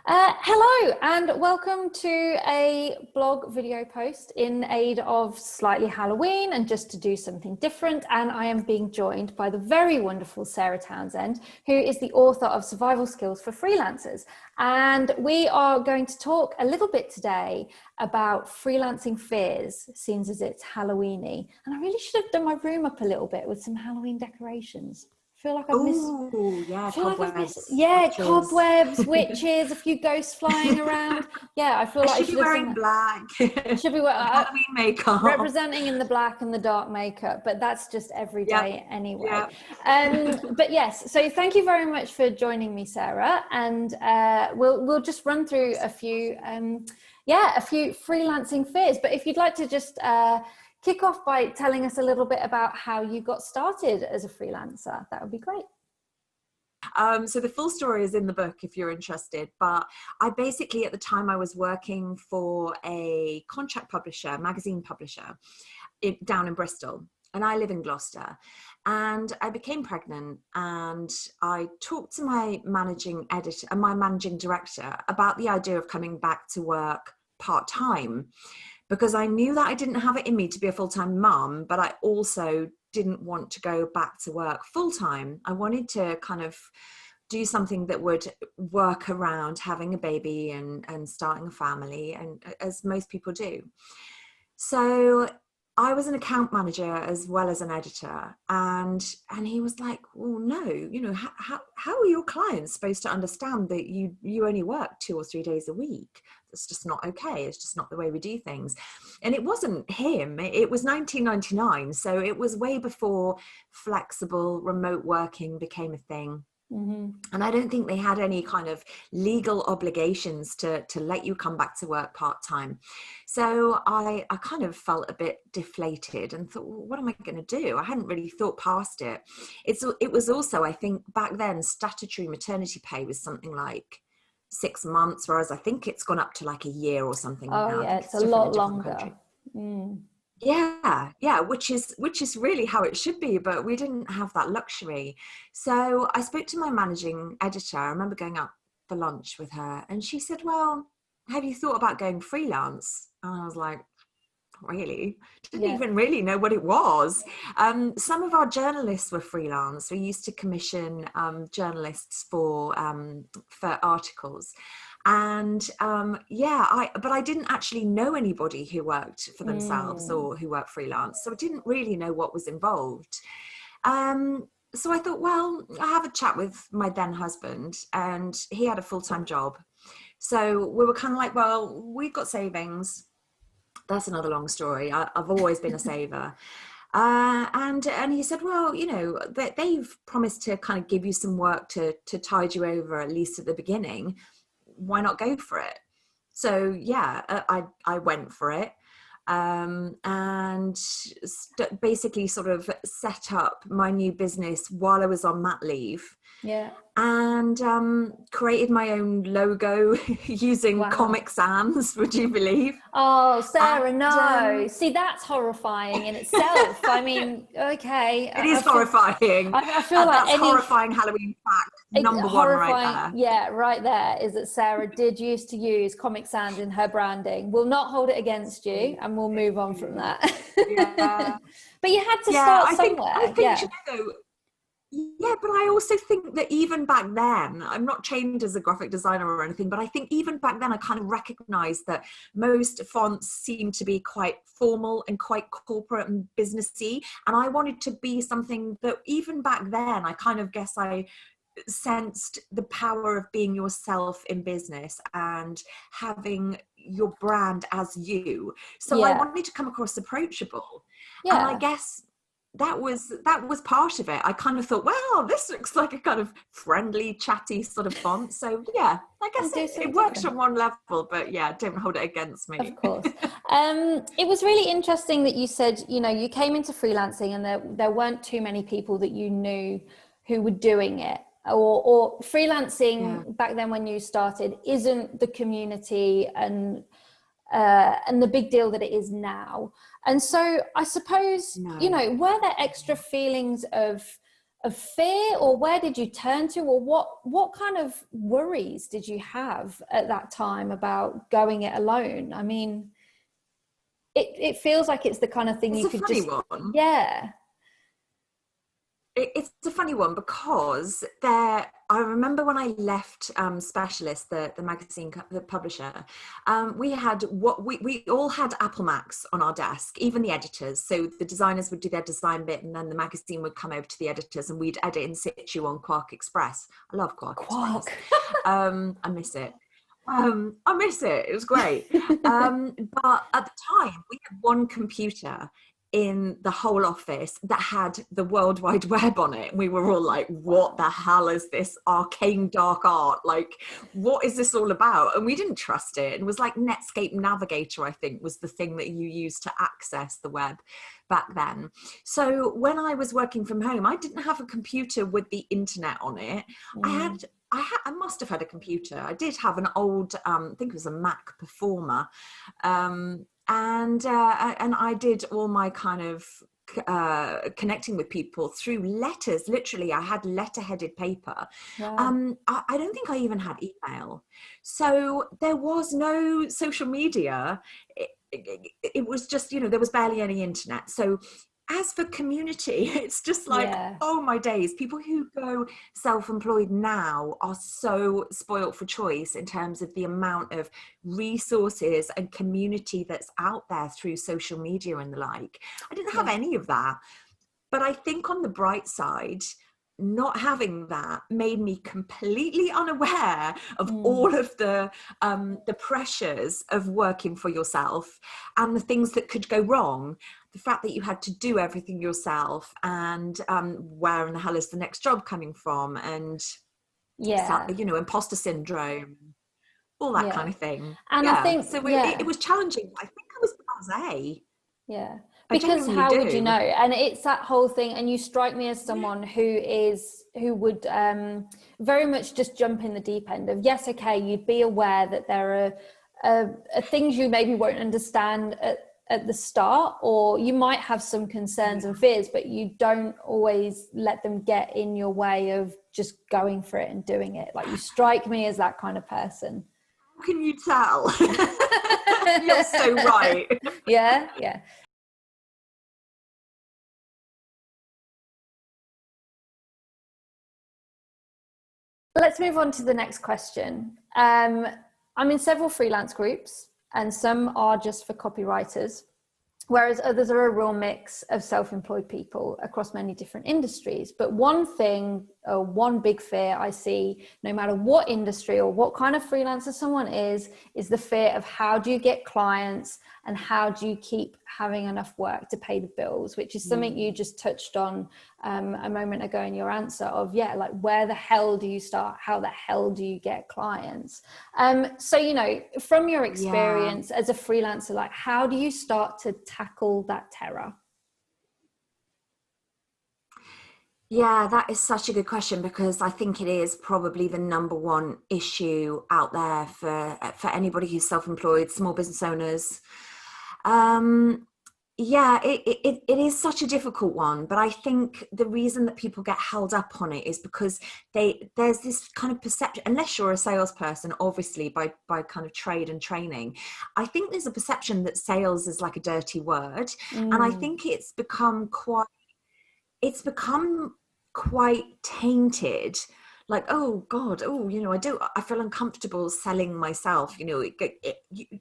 Hello and welcome to a blog video post in aid of slightly Halloween and just to do something different. And I am being joined by the very wonderful Sarah Townsend, who is the author of Survival Skills for Freelancers. And we are going to talk a little bit today about freelancing fears, seems as it's Halloweeny. And I really should have done my room up a little bit with some Halloween decorations. Feel like I've missed. Oh, yeah, cobwebs. Yeah, witches. cobwebs, witches, a few ghosts flying around. Yeah, I feel like I should be wearing black. Should be wearing Halloween makeup. representing in the black and the dark makeup, but that's just every day anyway. But yes, so thank you very much for joining me, Sarah, and we'll just run through a few freelancing fears. But if you'd like to just kick off by telling us a little bit about how you got started as a freelancer, that would be great. So the full story is in the book if you're interested, but I basically, at the time, I was working for a contract publisher, magazine publisher down in Bristol, and I live in Gloucester. And I became pregnant, and I talked to my managing editor and my managing director about the idea of coming back to work part-time, because I knew that I didn't have it in me to be a full-time mum, but I also didn't want to go back to work full-time. I wanted to kind of do something that would work around having a baby and starting a family, and as most people do. So I was an account manager as well as an editor, and he was like, well, no, you know, how are your clients supposed to understand that you only work 2 or 3 days a week? It's just not okay. It's just not the way we do things. And it wasn't him. It was 1999. So it was way before flexible remote working became a thing. Mm-hmm. And I don't think they had any kind of legal obligations to let you come back to work part-time. So I kind of felt a bit deflated and thought, well, what am I going to do? I hadn't really thought past it. It was also, I think back then, statutory maternity pay was something like 6 months, whereas I think it's gone up to like a year or something now. Oh yeah, it's a lot longer. Yeah, which is really how it should be, but we didn't have that luxury. So I spoke to my managing editor. I remember going out for lunch with her, and she said, well, have you thought about going freelance? And I was like, really? Didn't even really know what it was. Some of our journalists were freelance. We used to commission journalists for articles. And but I didn't actually know anybody who worked for themselves or who worked freelance. So I didn't really know what was involved. So I thought, well, I have a chat with my then husband, and he had a full-time job. So we were kind of like, well, we've got savings. That's another long story. I've always been a saver. And he said, well, you know, they've promised to kind of give you some work to tide you over, at least at the beginning. Why not go for it? So I went for it, and basically sort of set up my new business while I was on mat leave. Yeah. And created my own logo using Comic Sans, would you believe? Oh, Sarah, no. See, that's horrifying in itself. I mean, okay. It is horrifying. I feel like that's horrifying Halloween fact. Number one right there. Yeah, right there is that Sarah did used to use Comic Sans in her branding. We'll not hold it against you, and we'll move on from that. Yeah. But you had to start somewhere. I think you know, yeah, but I also think that even back then, I'm not trained as a graphic designer or anything, but I think even back then I kind of recognized that most fonts seem to be quite formal and quite corporate and businessy. And I wanted to be something that even back then, I kind of guess I sensed the power of being yourself in business and having your brand as you. So I wanted to come across approachable. And I guess that was part of it. I kind of thought, well, this looks like a kind of friendly, chatty sort of font. So yeah, I guess it works on one level, but yeah, don't hold it against me. Of course. It was really interesting that you said, you know, you came into freelancing and there weren't too many people that you knew who were doing it. Or freelancing back then when you started isn't the community and the big deal that it is now. And so I suppose, you know, were there extra feelings of of fear, or where did you turn to, or what kind of worries did you have at that time about going it alone? I mean, it feels like it's the kind of thing It's you a could funny just, one. yeah. It's a funny one because I remember when I left Specialist, the magazine, the publisher, we had we all had Apple Macs on our desk, even the editors. So the designers would do their design bit, and then the magazine would come over to the editors, and we'd edit in situ on Quark Express. I love Quark Express. I miss it. I miss it. It was great. But at the time, we had one computer in the whole office that had the World Wide Web on it. We were all like, what the hell is this arcane dark art? Like, what is this all about? And we didn't trust it. It was like Netscape Navigator, I think, was the thing that you used to access the web back then. So when I was working from home, I didn't have a computer with the internet on it. I must have had a computer. I did have an old, I think it was a Mac Performer. And I did all my kind of connecting with people through letters. Literally, I had letter-headed paper. Wow. I don't think I even had email. So there was no social media. It was just, there was barely any internet. So as for community, it's just like, oh my days, people who go self-employed now are so spoilt for choice in terms of the amount of resources and community that's out there through social media and the like. I didn't have any of that. But I think on the bright side, not having that made me completely unaware of all of the pressures of working for yourself and the things that could go wrong. The fact that you had to do everything yourself, and where in the hell is the next job coming from, and imposter syndrome, all that kind of thing. And I think so it was challenging. I think I was blasé. Yeah, because how would you know? And it's that whole thing. And you strike me as someone who would very much just jump in the deep end of, yes, okay, you'd be aware that there are things you maybe won't understand at the start, or you might have some concerns and fears, but you don't always let them get in your way of just going for it and doing it. Like, you strike me as that kind of person. How can you tell? You're so right. Yeah. Let's move on to the next question. I'm in several freelance groups, and some are just for copywriters, whereas others are a real mix of self-employed people across many different industries. But one big fear I see, no matter what industry or what kind of freelancer someone is the fear of how do you get clients and how do you keep having enough work to pay the bills, which is something you just touched on a moment ago in your answer of, like, where the hell do you start? How the hell do you get clients? So, from your experience as a freelancer, like, how do you start to tackle that terror? Yeah, that is such a good question, because I think it is probably the number one issue out there for anybody who's self-employed, small business owners. It is such a difficult one, but I think the reason that people get held up on it is because there's this kind of perception, unless you're a salesperson, obviously by kind of trade and training, I think there's a perception that sales is like a dirty word. And I think it's become quite tainted. Like, oh God, I feel uncomfortable selling myself.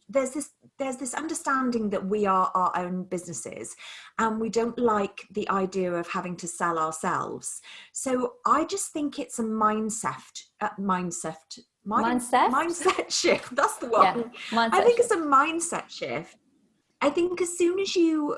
There's this understanding that we are our own businesses, and we don't like the idea of having to sell ourselves. So I just think it's a mindset shift. That's the one. I think it's a mindset shift. I think as soon as you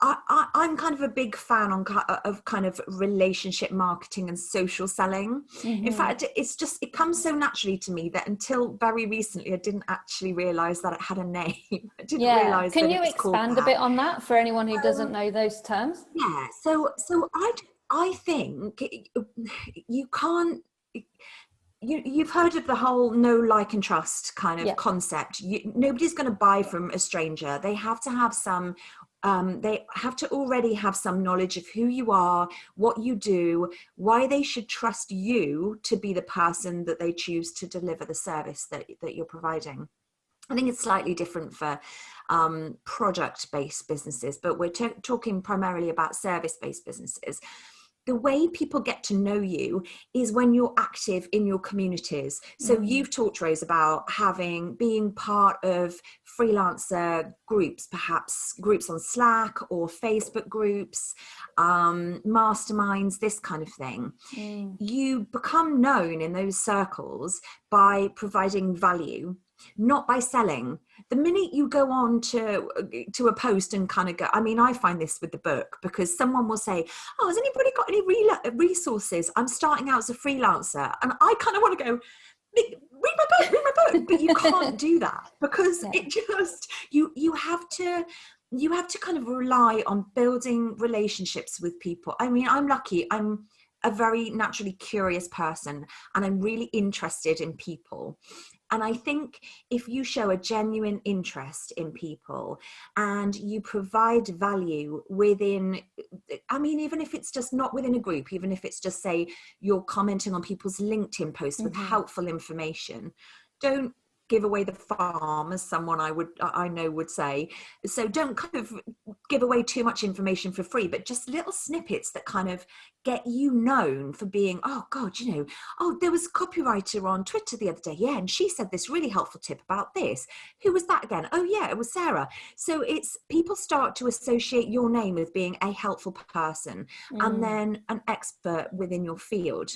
I'm kind of a big fan of kind of relationship marketing and social selling. In fact, it comes so naturally to me that until very recently, I didn't actually realize that it had a name. I didn't realize. Can you expand a bit on that for anyone who doesn't know those terms? Yeah. So I think you can't. You've heard of the whole know, like, and trust kind of concept. Nobody's going to buy from a stranger. They have to have some they have to already have some knowledge of who you are, what you do, why they should trust you to be the person that they choose to deliver the service that you're providing. I think it's slightly different for product-based businesses, but we're talking primarily about service-based businesses. The way people get to know you is when you're active in your communities. So you've talked, Rose, about being part of freelancer groups, perhaps groups on Slack or Facebook groups, masterminds, this kind of thing. You become known in those circles by providing value, not by selling. The minute you go on to a post and kind of go, I mean, I find this with the book, because someone will say, oh, has anybody got any resources? I'm starting out as a freelancer. And I kind of want to go, read my book, but you can't do that, because it just, you have to kind of rely on building relationships with people. I mean, I'm lucky. I'm a very naturally curious person, and I'm really interested in people. And I think if you show a genuine interest in people and you provide value within, I mean, even if it's just not within a group, even if it's just, say, you're commenting on people's LinkedIn posts with helpful information, don't give away the farm, as someone I know would say. So don't kind of give away too much information for free, but just little snippets that kind of get you known for being, oh God, you know, oh, there was a copywriter on Twitter the other day. Yeah. And she said this really helpful tip about this. Who was that again? Oh yeah, it was Sarah. So it's, people start to associate your name with being a helpful person and then an expert within your field.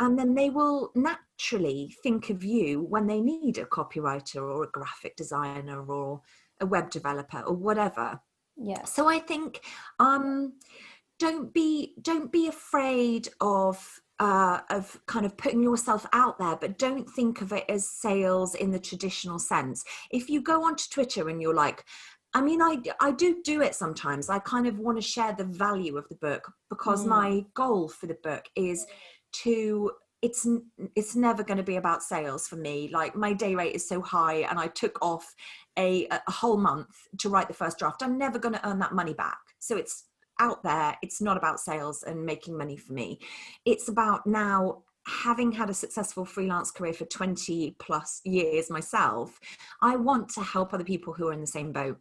And then they will naturally think of you when they need a copywriter or a graphic designer or a web developer or whatever. Yeah. So I think, don't be afraid of kind of putting yourself out there, but don't think of it as sales in the traditional sense. If you go onto Twitter and you're like, I mean, I do it sometimes. I kind of want to share the value of the book, because my goal for the book is to, it's never going to be about sales for me. Like, my day rate is so high, and I took off a whole month to write the first draft. I'm never going to earn that money back. So it's out there. It's not about sales and making money for me. It's about, now, having had a successful freelance career for 20 plus years myself, I want to help other people who are in the same boat.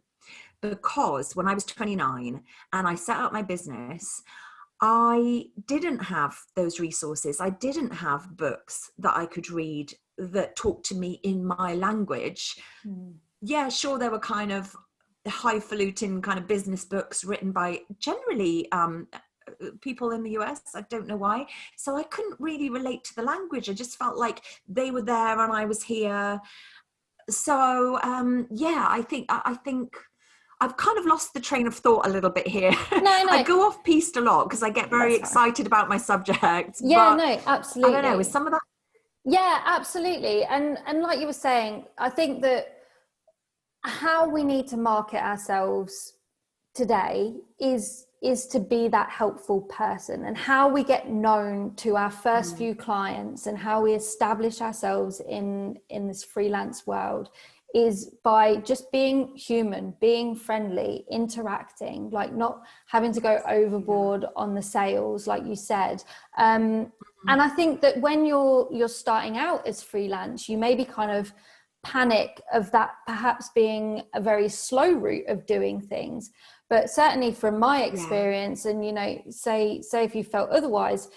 Because when I was 29 and I set up my business, I didn't have those resources. I didn't have books that I could read that talked to me in my language. Yeah, sure, there were kind of highfalutin kind of business books written by generally people in the US. I don't know why. So I couldn't really relate to the language. I just felt like they were there and I was here. So yeah, I think I've kind of lost the train of thought a little bit here. No. I go off piste a lot because I get very excited about my subject. Yeah, no, absolutely. I don't know, is some of that? Yeah, absolutely. And like you were saying, I think that how we need to market ourselves today is to be that helpful person, and how we get known to our first few clients and how we establish ourselves in this freelance world is by just being human, being friendly, interacting, like not having to go overboard on the sales, like you said. And I think that when you're starting out as freelance, you maybe kind of panic of that perhaps being a very slow route of doing things. But certainly from my experience, and, you know, say if you felt otherwise,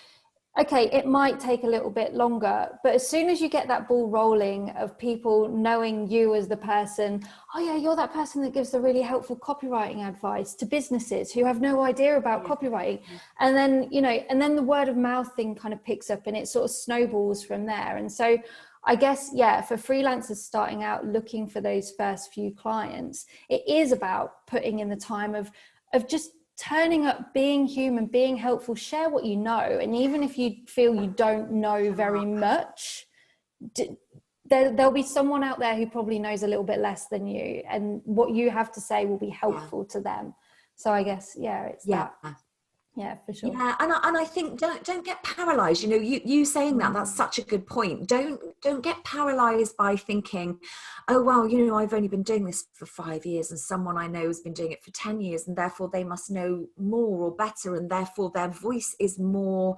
okay, it might take a little bit longer, but as soon as you get that ball rolling of people knowing you as the person, oh yeah, you're that person that gives the really helpful copywriting advice to businesses who have no idea about copywriting. And then, you know, and then the word of mouth thing kind of picks up and it sort of snowballs from there. And so I guess, yeah, for freelancers starting out looking for those first few clients, it is about putting in the time of just turning up, being human, being helpful, share what you know. And even if you feel you don't know very much, there'll be someone out there who probably knows a little bit less than you, and what you have to say will be helpful to them. So I guess, yeah, it's that. Yeah, for sure. Yeah, and I think don't get paralyzed. You know, you saying that, that's such a good point. Don't get paralyzed by thinking, oh well, you know, I've only been doing this for 5 years, and someone I know has been doing it for 10 years, and therefore they must know more or better, and therefore their voice is more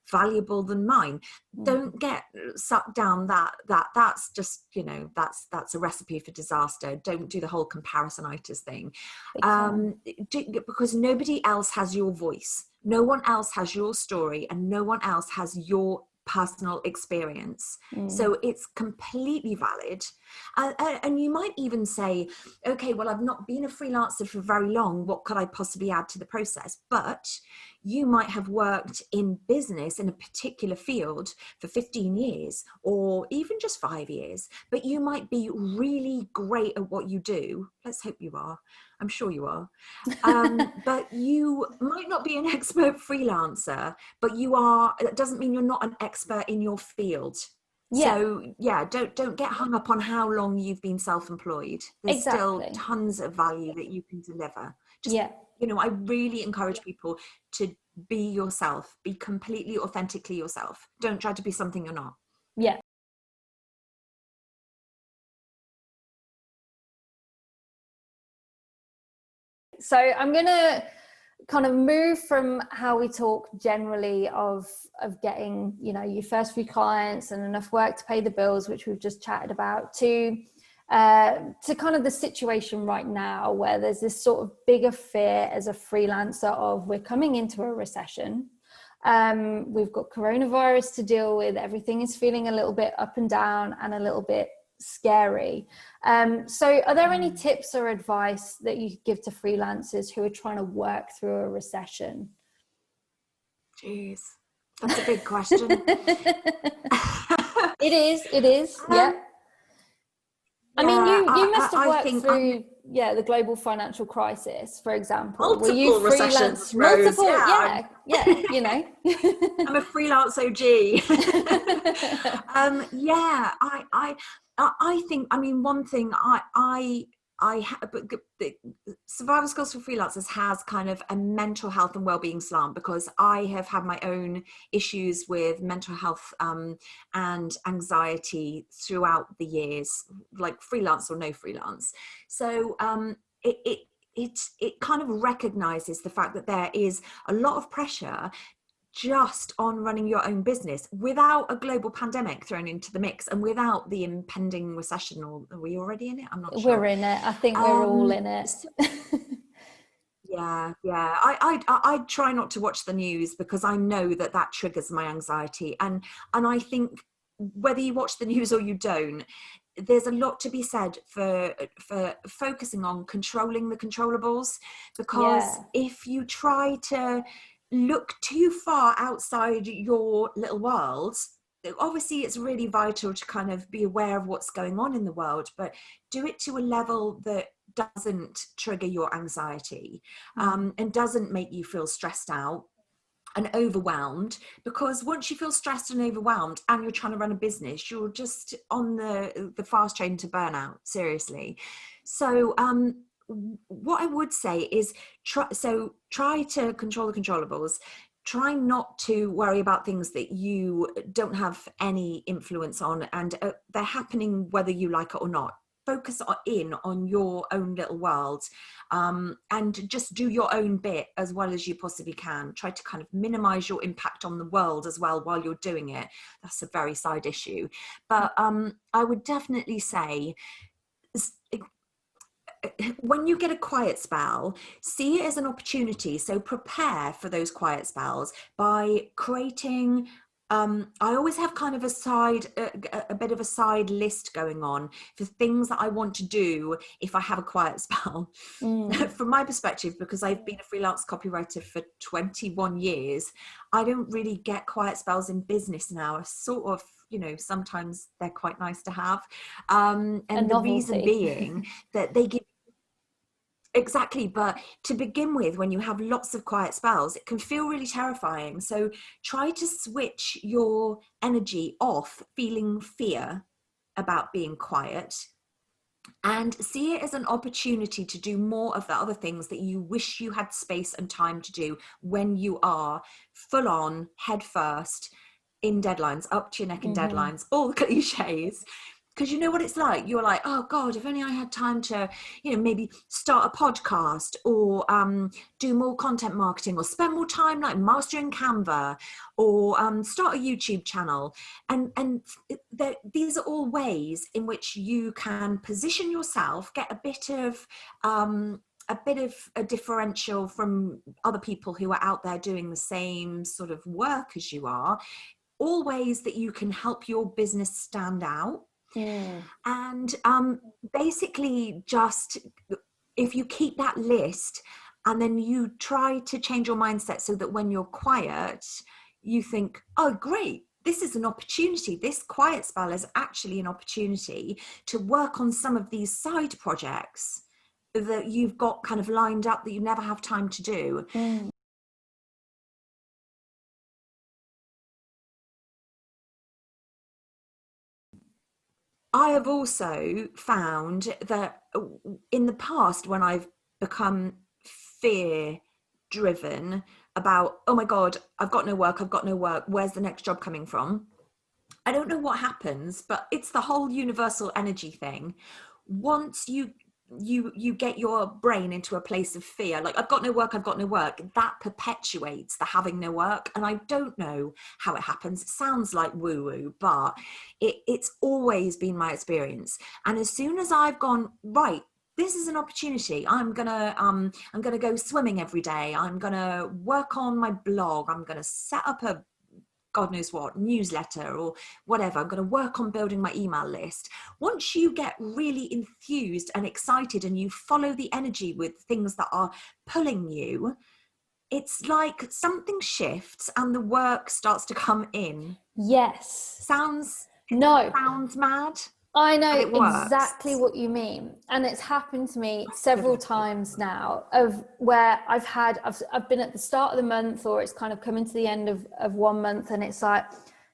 valuable than mine. Don't get sucked down that's just, you know, that's a recipe for disaster. Don't do the whole comparisonitis thing, because nobody else has your voice, no one else has your story, and no one else has your personal experience. So it's completely valid. And you might even say, okay, well, I've not been a freelancer for very long, what could I possibly add to the process? But you might have worked in business in a particular field for 15 years or even just 5 years, but you might be really great at what you do. Let's hope you are. I'm sure you are. But you might not be an expert freelancer, but you are. That doesn't mean you're not an expert in your field. Yeah. So yeah, don't get hung up on how long you've been self-employed. There's still tons of value that you can deliver. Just, you know, I really encourage people to be yourself, be completely authentically yourself. Don't try to be something you're not. Yeah. So I'm going to kind of move from how we talk generally of getting, you know, your first few clients and enough work to pay the bills, which we've just chatted about, to kind of the situation right now where there's this sort of bigger fear as a freelancer of we're coming into a recession. We've got coronavirus to deal with. Everything is feeling a little bit up and down and a little bit scary. So are there any tips or advice that you give to freelancers who are trying to work through a recession? Jeez, that's a big question. It is. Yeah. I mean, you must have worked through the global financial crisis, for example. Multiple recessions, multiple, Rose. yeah, you know. I'm a freelance OG. I think, I mean, one thing Survival Skills for Freelancers has kind of a mental health and wellbeing slant, because I have had my own issues with mental health and anxiety throughout the years, like freelance or no freelance. So it kind of recognizes the fact that there is a lot of pressure just on running your own business without a global pandemic thrown into the mix and without the impending recession. Or are we already in it? I'm not sure. We're in it. I think we're all in it. Yeah. I try not to watch the news because I know that triggers my anxiety. And I think whether you watch the news or you don't, there's a lot to be said for focusing on controlling the controllables, because if you try to look too far outside your little world, obviously it's really vital to kind of be aware of what's going on in the world, but do it to a level that doesn't trigger your anxiety and doesn't make you feel stressed out and overwhelmed. Because once you feel stressed and overwhelmed and you're trying to run a business, you're just on the fast train to burnout, seriously. So what I would say is try to control the controllables. Try not to worry about things that you don't have any influence on, and they're happening whether you like it or not. Focus in on your own little world and just do your own bit as well as you possibly can. Try to kind of minimize your impact on the world as well while you're doing it. That's a very side issue. But I would definitely say, when you get a quiet spell, see it as an opportunity. So prepare for those quiet spells by creating I always have kind of a bit of a side list going on for things that I want to do if I have a quiet spell. From my perspective, because I've been a freelance copywriter for 21 years, I don't really get quiet spells in business now. Sort of, you know, sometimes they're quite nice to have. And the reason being that they give Exactly. But to begin with, when you have lots of quiet spells, it can feel really terrifying. So try to switch your energy off feeling fear about being quiet, and see it as an opportunity to do more of the other things that you wish you had space and time to do when you are full on, head first, in deadlines, up to your neck in deadlines, all the cliches. Because you know what it's like. You're like, oh God, if only I had time to, maybe start a podcast, or do more content marketing, or spend more time like mastering Canva, or start a YouTube channel. And these are all ways in which you can position yourself, get a bit of a differential from other people who are out there doing the same sort of work as you are. All ways that you can help your business stand out. And basically, just if you keep that list and then you try to change your mindset so that when you're quiet, you think, oh, great, this is an opportunity. This quiet spell is actually an opportunity to work on some of these side projects that you've got kind of lined up that you never have time to do. I have also found that in the past, when I've become fear driven about, oh my God, I've got no work, where's the next job coming from? I don't know what happens, but it's the whole universal energy thing. Once you get your brain into a place of fear, like I've got no work, that perpetuates the having no work. And I don't know how it happens. It sounds like woo woo, but it's always been my experience. And as soon as I've gone, right, this is an opportunity, I'm gonna go swimming every day, I'm gonna work on my blog, I'm gonna set up a God knows what, newsletter or whatever, I'm going to work on building my email list. Once you get really enthused and excited and you follow the energy with things that are pulling you, it's like something shifts and the work starts to come in. Yes. Sounds mad. I know exactly what you mean. And it's happened to me several times now, of where I've been at the start of the month, or it's kind of coming to the end of 1 month, and it's like,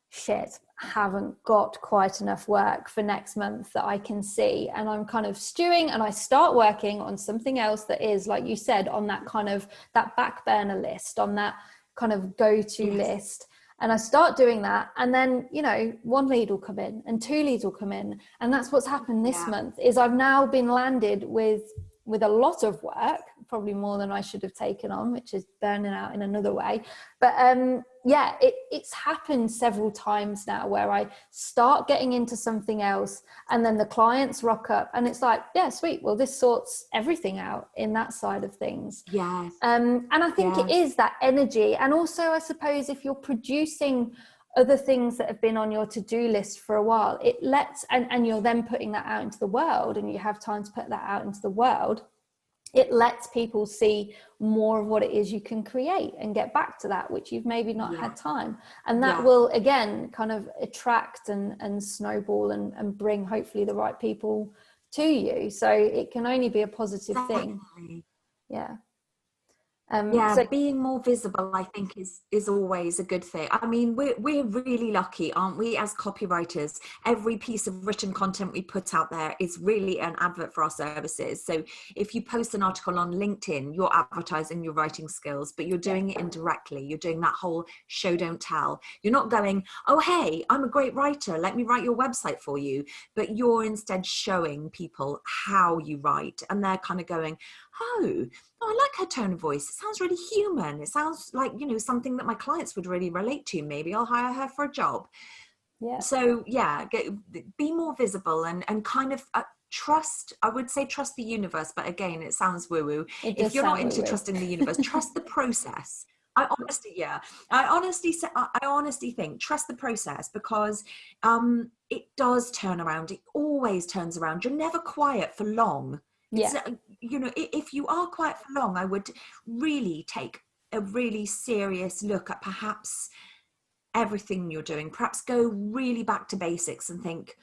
shit, I haven't got quite enough work for next month that I can see. And I'm kind of stewing, and I start working on something else that is, like you said, on that kind of that back burner list, on that kind of go-to list. And I start doing that, and then, 1 lead will come in and 2 leads will come in. And that's what's happened this month, is I've now been landed with a lot of work, probably more than I should have taken on, which is burning out in another way. But it's happened several times now where I start getting into something else, and then the clients rock up, and it's like, yeah, sweet, well, this sorts everything out in that side of things. And I think it is that energy. And also, I suppose, if you're producing other things that have been on your to-do list for a while, it lets, and you're then putting that out into the world, and you have time to put that out into the world, it lets people see more of what it is you can create and get back to that, which you've maybe not had time. And that will, again, kind of attract and snowball and bring hopefully the right people to you. So it can only be a positive thing. So being more visible, I think, is always a good thing. I mean, we're really lucky, aren't we, as copywriters? Every piece of written content we put out there is really an advert for our services. So if you post an article on LinkedIn, you're advertising your writing skills, but you're doing it indirectly. You're doing that whole show, don't tell. You're not going, oh, hey, I'm a great writer, let me write your website for you. But you're instead showing people how you write, and they're kind of going, oh, I like her tone of voice. It sounds really human. It sounds like, something that my clients would really relate to. Maybe I'll hire her for a job. So be more visible and kind of trust. I would say trust the universe, but again, it sounds woo-woo. If you're not into trusting the universe, trust the process. I honestly think trust the process, because it does turn around. It always turns around. You're never quiet for long. If you are quiet for long, I would really take a really serious look at perhaps everything you're doing. Perhaps go really back to basics and think,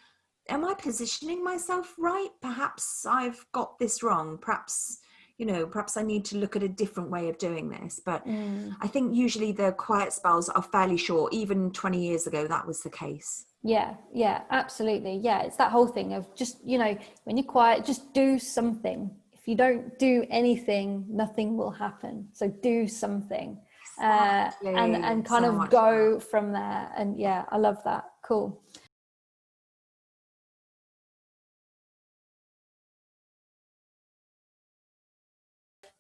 am I positioning myself right? Perhaps I've got this wrong. Perhaps, you know, perhaps I need to look at a different way of doing this. But I think usually the quiet spells are fairly short. Even 20 years ago, that was the case. Yeah, yeah, absolutely. Yeah, it's that whole thing of just, you know, when you're quiet, just do something. If you don't do anything, nothing will happen. So do something, Exactly. and kind So of much go from there. And yeah, I love that. Cool.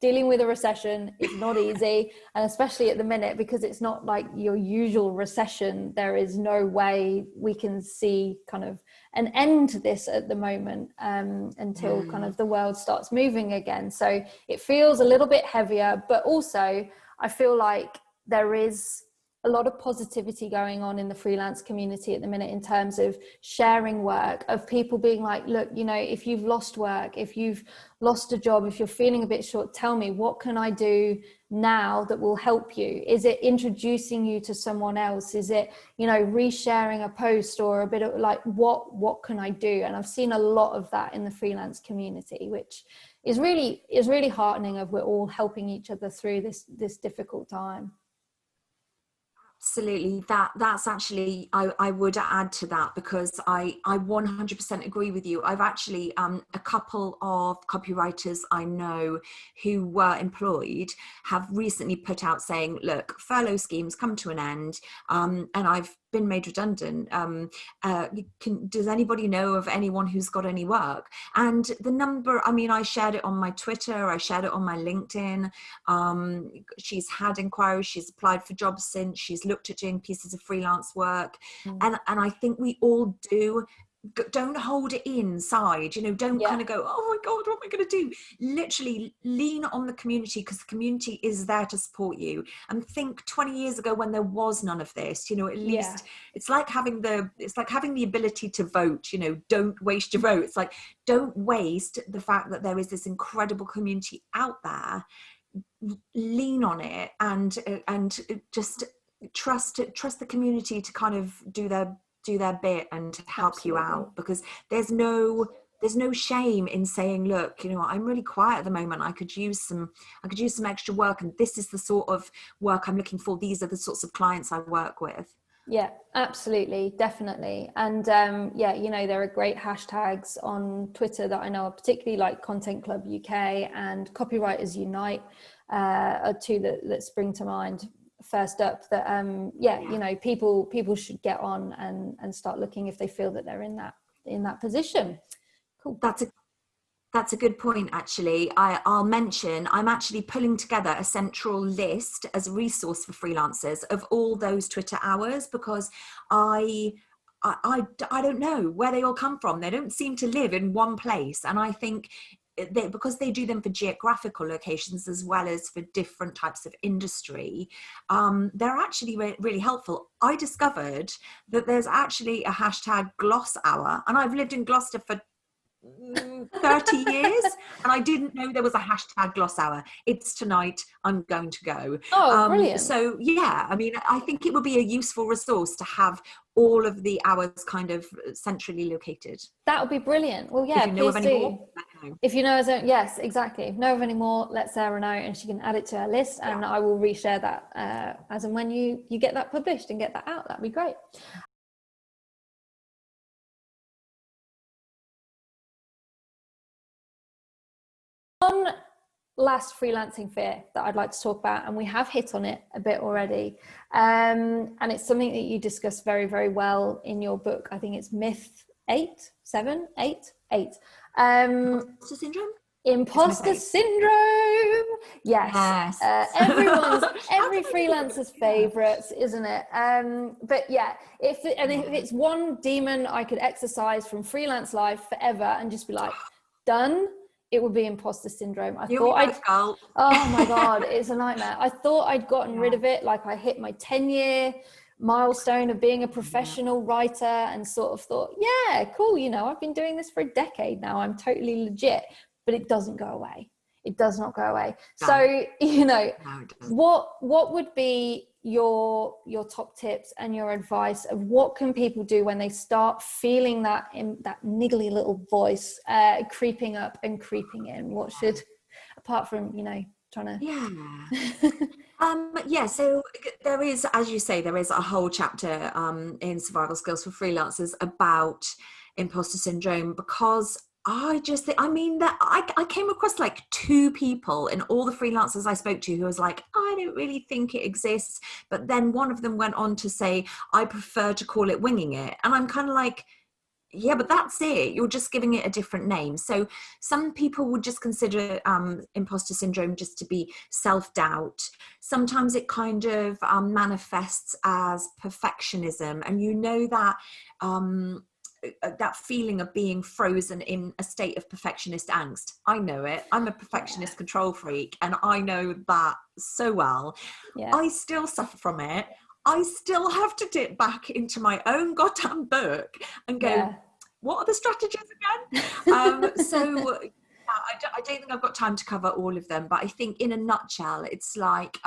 Dealing with a recession is not easy, and especially at the minute, because it's not like your usual recession. There is no way we can see kind of an end to this at the moment, until kind of the world starts moving again. So it feels a little bit heavier, but also I feel like there is a lot of positivity going on in the freelance community at the minute, in terms of sharing work, of people being like, look, you know, if you've lost work, if you've lost a job, if you're feeling a bit short, tell me, what can I do now that will help you? Is it introducing you to someone else? Is it, you know, resharing a post, or a bit of like, what can I do? And I've seen a lot of that in the freelance community, which is really heartening, of we're all helping each other through this difficult time. Absolutely. That's actually, I would add to that, because I 100% agree with you. I've actually, a couple of copywriters I know who were employed have recently put out saying, look, furlough schemes come to an end, and I've been made redundant. Does anybody know of anyone who's got any work? And the number, I mean, I shared it on my Twitter, I shared it on my LinkedIn. She's had inquiries, she's applied for jobs since, she's looked at doing pieces of freelance work. And I think we all do. Don't hold it inside, you know, don't kind of go, oh my God, what am I going to do? Literally lean on the community, because the community is there to support you. And think 20 years ago, when there was none of this, you know, at least it's like having the ability to vote, you know, don't waste your vote. It's like, don't waste the fact that there is this incredible community out there. Lean on it, and just trust the community to kind of do their bit and help you out, because there's no shame in saying, look, you know, I'm really quiet at the moment, I could use some extra work, and this is the sort of work I'm looking for, these are the sorts of clients I work with. Yeah, absolutely, definitely. And yeah, you know, there are great hashtags on Twitter that I know are particularly, like Content Club UK and Copywriters Unite, are two that spring to mind first up, that you know, people should get on and start looking if they feel that they're in that position. Cool. That's a good point, actually. I'll mention, I'm actually pulling together a central list as a resource for freelancers of all those Twitter hours, because I don't know where they all come from. They don't seem to live in one place. And I think because they do them for geographical locations as well as for different types of industry, they're actually really helpful. I discovered that there's actually a hashtag gloss hour, and I've lived in Gloucester for 30 years, and I didn't know there was a hashtag gloss hour. It's tonight, I'm going to go. Brilliant. So yeah, I mean, I think it would be a useful resource to have all of the hours kind of centrally located. That would be brilliant. Well, yeah, if you know of please any do. more, If you know, yes, exactly. If you know of any more, let Sarah know, and she can add it to her list, and I will reshare that as and when you get that published and get that out. That'd be great. One last freelancing fear that I'd like to talk about, and we have hit on it a bit already, and it's something that you discuss very, very well in your book. I think it's myth 8, 7, 8, 8. Imposter syndrome. Imposter syndrome. Yes. Every freelancer's favorites, isn't it? But yeah, if it's one demon I could exercise from freelance life forever and just be like, done, it would be imposter syndrome. Oh my God, it's a nightmare. I thought I'd gotten rid of it. Like, I hit my 10-year milestone of being a professional writer and sort of thought, yeah, cool, you know, I've been doing this for a decade now, I'm totally legit. But it doesn't go away. It does not go away. No. So, you know, what would be your top tips and your advice of what can people do when they start feeling that niggly little voice creeping up and creeping in? What should a apart from, you know, trying Yeah. to. Yeah, so there is, as you say, there is a whole chapter in Survival Skills for Freelancers about imposter syndrome, because I just think, I mean, that I came across like 2 people in all the freelancers I spoke to who was like, I don't really think it exists. But then one of them went on to say, I prefer to call it winging it. And I'm kind of like, yeah, but that's it. You're just giving it a different name. So some people would just consider imposter syndrome just to be self-doubt. Sometimes it kind of manifests as perfectionism. And you know that feeling of being frozen in a state of perfectionist angst. I know it. I'm a perfectionist control freak, and I know that so well. Yeah. I still suffer from it. I still have to dip back into my own goddamn book and go, what are the strategies again? So I don't think I've got time to cover all of them, but I think in a nutshell, it's like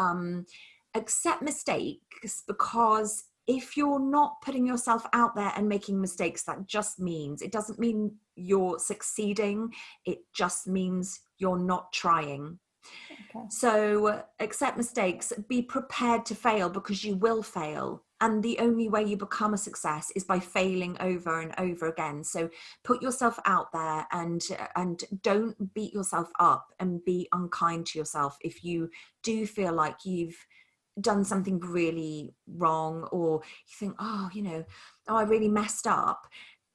accept mistakes, because if you're not putting yourself out there and making mistakes, that just means, it doesn't mean you're succeeding. It just means you're not trying. Okay. So accept mistakes, be prepared to fail, because you will fail. And the only way you become a success is by failing over and over again. So put yourself out there, and don't beat yourself up and be unkind to yourself if you do feel like you've done something really wrong, or you think, oh, you know, oh, I really messed up.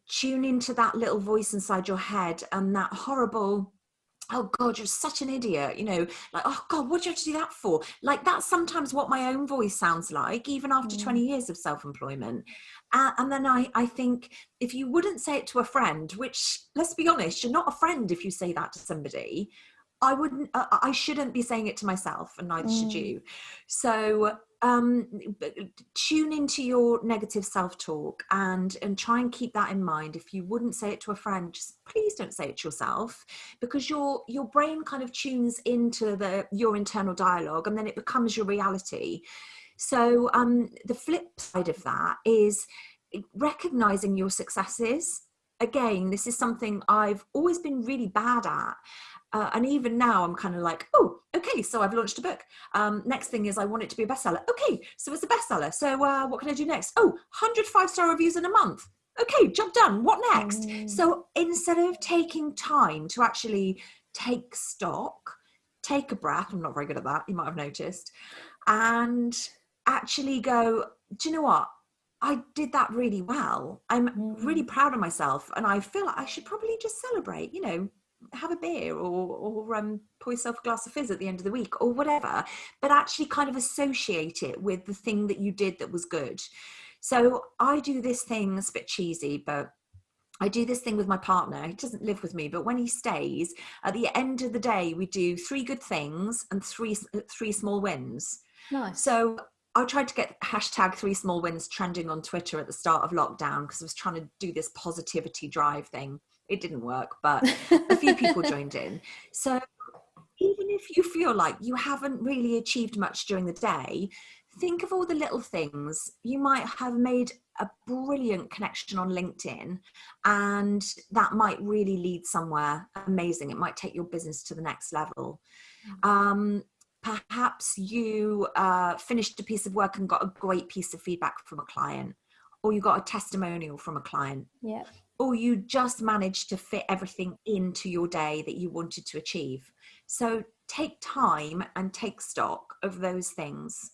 Tune into that little voice inside your head and that horrible, oh God, you're such an idiot, you know, like, oh God, what do you have to do that for? Like, that's sometimes what my own voice sounds like, even after 20 years of self-employment. And then I think, if you wouldn't say it to a friend, which, let's be honest, you're not a friend if you say that to somebody, I shouldn't be saying it to myself, and neither should you. So tune into your negative self-talk and try and keep that in mind. If you wouldn't say it to a friend, just please don't say it to yourself, because your brain kind of tunes into your internal dialogue, and then it becomes your reality. So the flip side of that is recognizing your successes. Again, this is something I've always been really bad at. And even now I'm kind of like, oh, okay, so I've launched a book. Next thing is I want it to be a bestseller. Okay, so it's a bestseller. So what can I do next? Oh, 100 5-star reviews in a month. Okay, job done. What next? So instead of taking time to actually take stock, take a breath, I'm not very good at that, you might have noticed, and actually go, do you know what? I did that really well. I'm really proud of myself, and I feel like I should probably just celebrate, you know, have a beer or pour yourself a glass of fizz at the end of the week or whatever, but actually kind of associate it with the thing that you did that was good. So I do this thing, it's a bit cheesy, but I do this thing with my partner. He doesn't live with me, but when he stays, at the end of the day, we do 3 good things and three small wins. Nice. So I tried to get hashtag 3 small wins trending on Twitter at the start of lockdown, because I was trying to do this positivity drive thing. It didn't work, but a few people joined in. So even if you feel like you haven't really achieved much during the day, think of all the little things. You might have made a brilliant connection on LinkedIn, and that might really lead somewhere amazing. It might take your business to the next level. Perhaps you finished a piece of work and got a great piece of feedback from a client, or you got a testimonial from a client. Yeah. Or you just managed to fit everything into your day that you wanted to achieve. So take time and take stock of those things.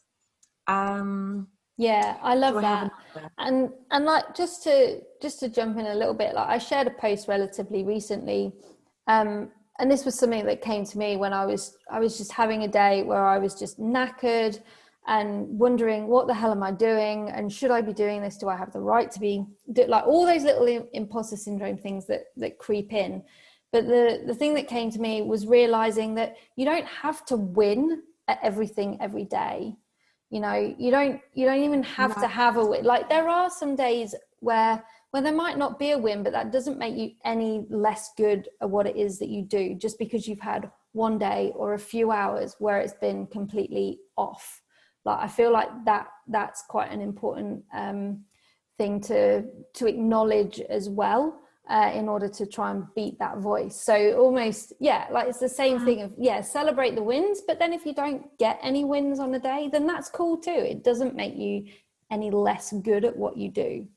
Yeah, I love that. And like, just to jump in a little bit, like I shared a post relatively recently, and this was something that came to me when I was just having a day where I was just knackered and wondering, what the hell am I doing, and should I be doing this? Do I have the right to be like all those little imposter syndrome things that creep in? But the thing that came to me was realizing that you don't have to win at everything every day. You know, you don't even have to have a win. Like, there are some days where there might not be a win, but that doesn't make you any less good at what it is that you do, just because you've had one day or a few hours where it's been completely off. Like, I feel like that's quite an important thing to acknowledge as well. in order to try and beat that voice. So almost, yeah, like it's the same thing of, yeah, celebrate the wins, but then if you don't get any wins on a day, then that's cool too. It doesn't make you any less good at what you do.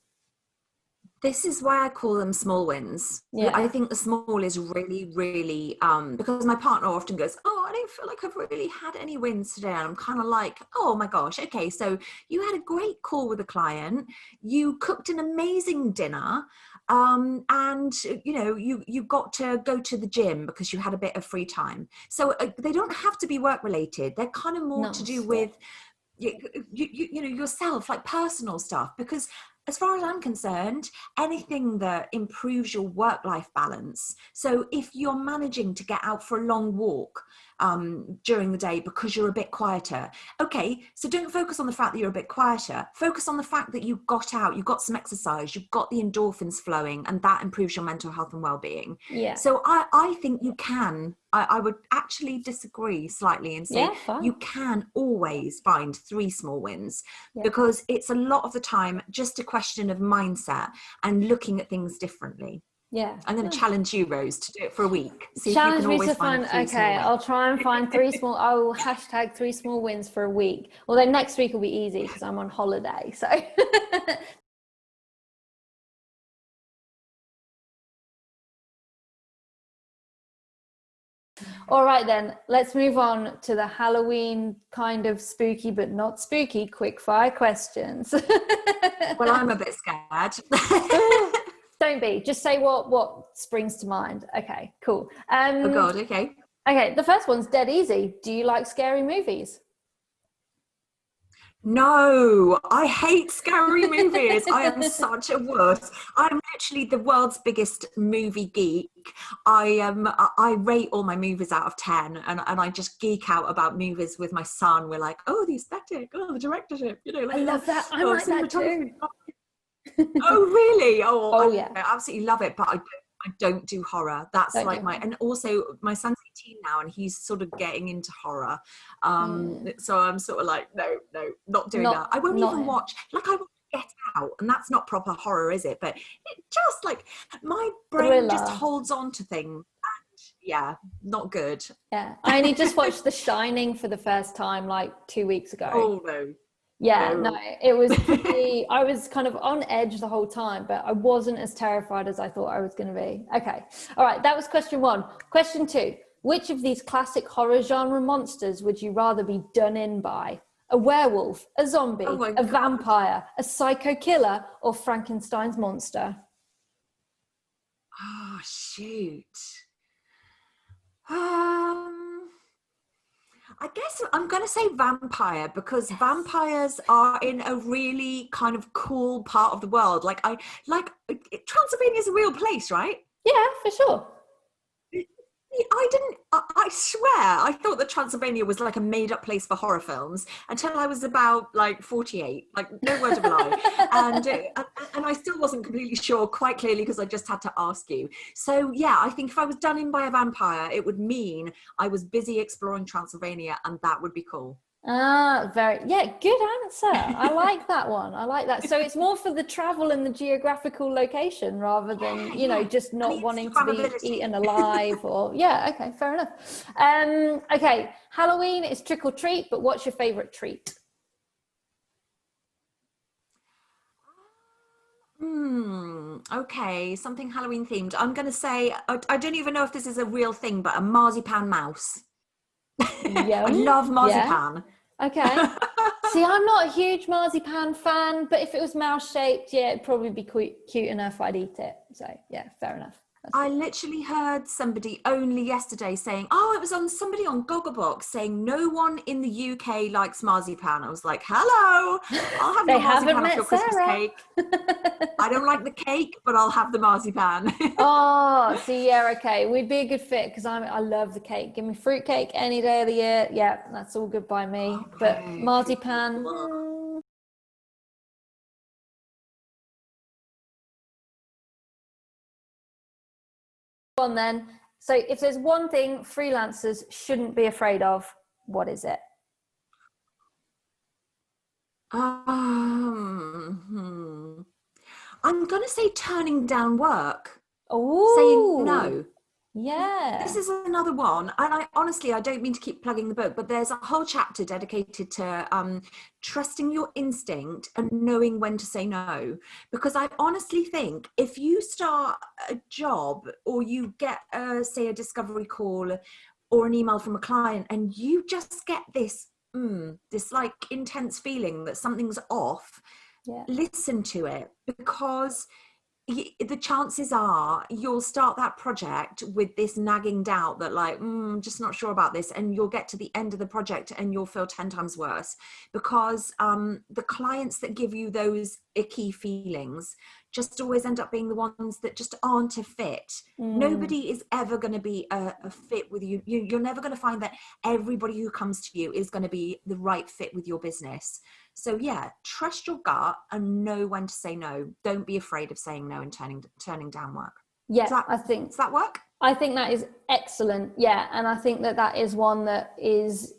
This is why I call them small wins. Yeah. I think the small is really, really, because my partner often goes, oh, I don't feel like I've really had any wins today. And I'm kind of like, oh my gosh, okay, so you had a great call with a client, you cooked an amazing dinner, and you know, you got to go to the gym because you had a bit of free time. So they don't have to be work related. They're kind of more to do with you know, yourself, like personal stuff, because as far as I'm concerned, anything that improves your work-life balance. So if you're managing to get out for a long walk during the day because you're a bit quieter, okay, so don't focus on the fact that you're a bit quieter. Focus on the fact that you got out, you got some exercise, you've got the endorphins flowing, and that improves your mental health and well-being. Yeah. So I think you can. I would actually disagree slightly and say you can always find 3 small wins, because it's a lot of the time just a question of mindset and looking at things differently. Yeah. I'm going to challenge you, Rose, to do it for a week. See challenge if you can always find 3 small wins. I'll try and find 3 small, I will hashtag 3 small wins for a week. Although next week will be easy because I'm on holiday. So all right, then let's move on to the Halloween kind of spooky, but not spooky, quick fire questions. Well, I'm a bit scared. Don't be, just say what springs to mind. Okay, cool. Oh God, okay. Okay, the first one's dead easy. Do you like scary movies? No, I hate scary movies. I am such a wuss. I'm literally the world's biggest movie geek. I rate all my movies out of 10, and I just geek out about movies with my son. We're like, oh, the aesthetic, oh, the directorship, you know. Like, I love that. I like that too. Oh, really? Oh, yeah. I absolutely love it, but I don't do horror. That's Don't like and also my son's 18 now and he's sort of getting into horror. So I'm sort of like, no, not doing that. I won't even watch, like, I will Get Out, and that's not proper horror, is it? But it just, like, my brain just holds on to things. Yeah, not good. Yeah, I only just watched The Shining for the first time like 2 weeks ago. Oh, no. Yeah, no, it was pretty, I was kind of on edge the whole time, but I wasn't as terrified as I thought I was going to be. Okay. All right. That was question 1. Question 2, which of these classic horror genre monsters would you rather be done in by? A werewolf, a zombie, a vampire, a psycho killer, or Frankenstein's monster? Oh, shoot. I guess I'm going to say vampire, because vampires are in a really kind of cool part of the world. Transylvania is a real place, right? Yeah, for sure. I swear, I thought that Transylvania was like a made up place for horror films until I was about like 48, like no word of a lie. And I still wasn't completely sure quite clearly because I just had to ask you. So yeah, I think if I was done in by a vampire, it would mean I was busy exploring Transylvania, and that would be cool. Good answer. I like that one. I like that. So it's more for the travel and the geographical location rather than, just not wanting to be eaten alive or, okay, fair enough. Okay, Halloween is trick or treat, but what's your favorite treat? Okay, something Halloween themed. I'm going to say, I don't even know if this is a real thing, but a marzipan mouse. I love marzipan. Okay. See, I'm not a huge marzipan fan, but if it was mouse shaped, it'd probably be cute enough. I'd eat it. So yeah, fair enough. I literally heard somebody only yesterday saying, it was on somebody on Gogglebox saying no one in the UK likes marzipan. I was like, hello, I'll have your marzipan off your Christmas cake. I don't like the cake, but I'll have the marzipan. Okay. We'd be a good fit because I love the cake. Give me fruit cake any day of the year. Yeah, that's all good by me. Okay. But marzipan... on then. So if there's one thing freelancers shouldn't be afraid of, what is it? I'm going to say turning down work. saying Oh, no. This yeah. is another one, and I honestly, I don't mean to keep plugging the book, but there's a whole chapter dedicated to trusting your instinct and knowing when to say no. Because I honestly think if you start a job or you get, say, a discovery call or an email from a client, and you just get this, this like intense feeling that something's off, Yeah. listen to it, because the chances are you'll start that project with this nagging doubt that like, I'm just not sure about this, and you'll get to the end of the project and you'll feel 10 times worse, because the clients that give you those icky feelings just always end up being the ones that just aren't a fit. Nobody is ever going to be a fit with you. You're never going to find that everybody who comes to you is going to be the right fit with your business. So yeah, trust your gut and know when to say no. Don't be afraid of saying no and turning down work. Yeah, Does that work? I think that is excellent. Yeah, and I think that that is one that is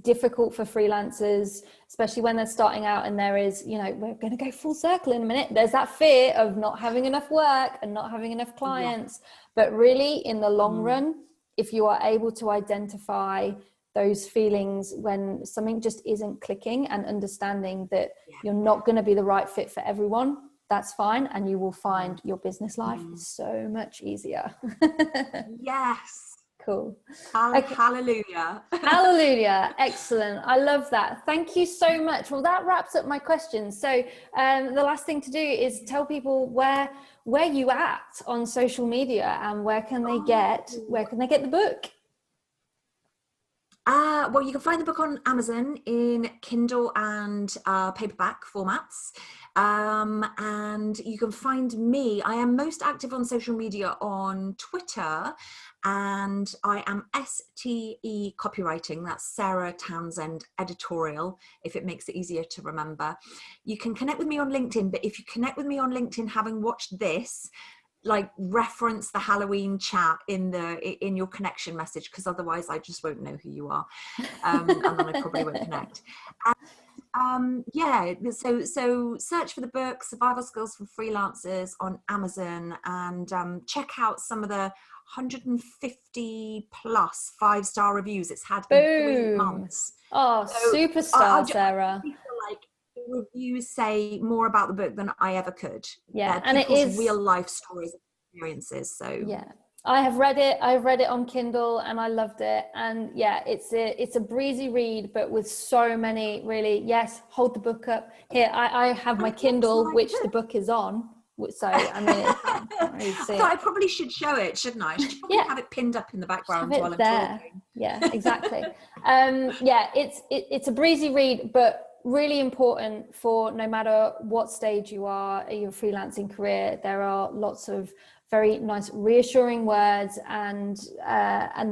difficult for freelancers, especially when they're starting out, and there is, you know, we're going to go full circle in a minute. There's that fear of not having enough work and not having enough clients. Yeah. But really, in the long run, if you are able to identify those feelings when something just isn't clicking, and understanding that you're not going to be the right fit for everyone, that's fine, and you will find your business life is so much easier. Yes. Cool. Okay. Hallelujah. Hallelujah. Excellent. I love that. Thank you so much. Well, that wraps up my questions. So the last thing to do is tell people where you at on social media, and where can they get the book? Well, you can find the book on Amazon in Kindle and paperback formats. And you can find me. I am most active on social media on Twitter, and I am STE copywriting. That's Sarah Townsend editorial, if it makes it easier to remember. You can connect with me on LinkedIn, but if you connect with me on LinkedIn having watched this, like, reference the Halloween chat in your connection message, because otherwise I just won't know who you are, and then I probably won't connect. And yeah, so search for the book Survival Skills for Freelancers on Amazon, and check out some of the 150 plus 5-star reviews it's had in 3 months. Oh, so superstar, Sarah. I feel like reviews say more about the book than I ever could. Yeah, and it is real life stories and experiences. So yeah, I have read it. I've read it on Kindle and I loved it. And yeah, it's a breezy read, but with so many really, yes, hold the book up. Here, I have my Kindle, which the book is on. So I mean, so I probably should show it, shouldn't I? I should probably have it pinned up in the background while I'm talking. Yeah, exactly. Yeah, it's a breezy read, but really important for no matter what stage you are in your freelancing career. There are lots of very nice reassuring words and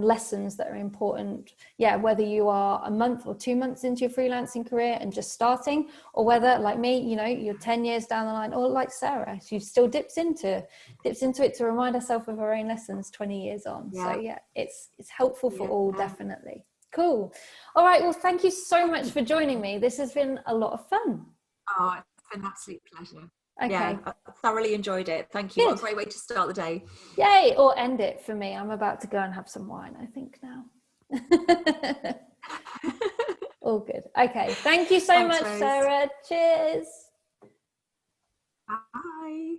lessons that are important. Yeah, whether you are a month or 2 months into your freelancing career and just starting, or whether like me, you know, you're 10 years down the line, or like Sarah, she still dips into it to remind herself of her own lessons 20 years on. Yeah. So yeah, it's helpful for all, definitely. Cool. All right. Well, thank you so much for joining me. This has been a lot of fun. Oh, it's been an absolute pleasure. Okay. Yeah, I thoroughly enjoyed it. Thank you. Good. What a great way to start the day. Yay, or end it for me. I'm about to go and have some wine, I think, now. All good. Okay. Thank you so much, Rose. Sarah. Cheers. Bye.